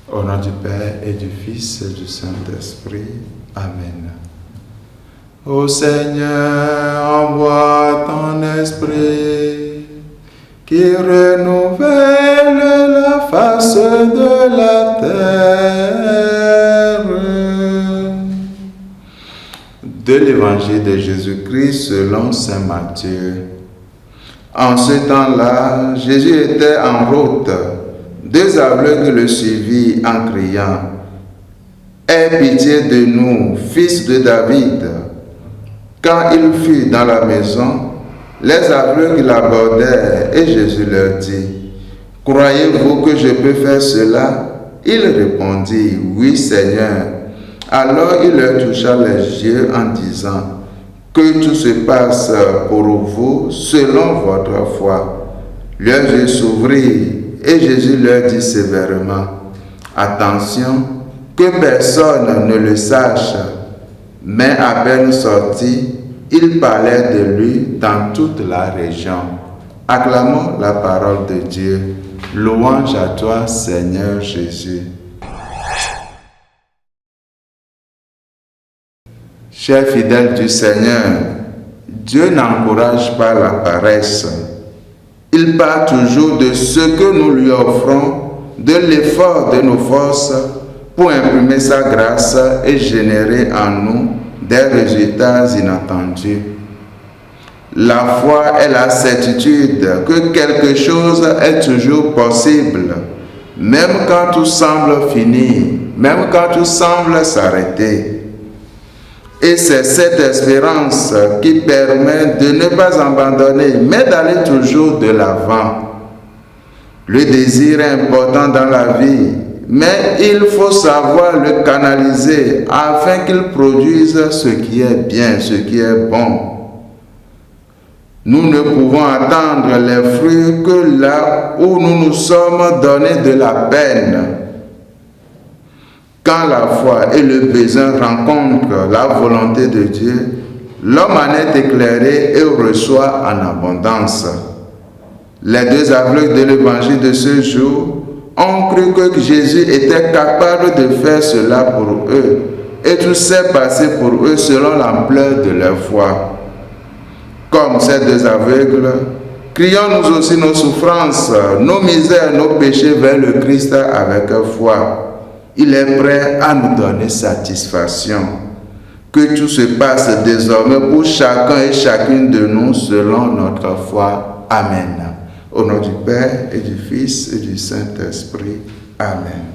Au nom du Père et du Fils et du Saint-Esprit. Amen. Ô Seigneur, envoie ton esprit qui renouvelle la face de la terre. De l'Évangile de Jésus-Christ selon saint Matthieu. En ce temps-là, Jésus était en route. Deux aveugles le suivirent en criant « Aie pitié de nous, fils de David !» Quand il fut dans la maison, les aveugles l'abordèrent et Jésus leur dit « Croyez-vous que je peux faire cela ?» Ils répondirent « Oui, Seigneur !» Alors il leur toucha les yeux en disant « Que tout se passe pour vous selon votre foi. » Leurs yeux s'ouvrirent. Et Jésus leur dit sévèrement, « Attention, que personne ne le sache. » Mais à peine sorti, il parlait de lui dans toute la région. Acclamons la parole de Dieu. Louange à toi, Seigneur Jésus. Chers fidèles du Seigneur, Dieu n'encourage pas la paresse. Il part toujours de ce que nous lui offrons, de l'effort de nos forces pour imprimer sa grâce et générer en nous des résultats inattendus. La foi est la certitude que quelque chose est toujours possible, même quand tout semble finir, même quand tout semble s'arrêter. Et c'est cette espérance qui permet de ne pas abandonner, mais d'aller toujours de l'avant. Le désir est important dans la vie, mais il faut savoir le canaliser afin qu'il produise ce qui est bien, ce qui est bon. Nous ne pouvons attendre les fruits que là où nous nous sommes donné de la peine. Quand la foi et le besoin rencontrent la volonté de Dieu, l'homme en est éclairé et reçoit en abondance. Les deux aveugles de l'évangile de ce jour ont cru que Jésus était capable de faire cela pour eux, et tout s'est passé pour eux selon l'ampleur de leur foi. Comme ces deux aveugles, crions nous aussi nos souffrances, nos misères, nos péchés vers le Christ avec foi. Il est prêt à nous donner satisfaction. Que tout se passe désormais pour chacun et chacune de nous selon notre foi. Amen. Au nom du Père et du Fils et du Saint-Esprit. Amen.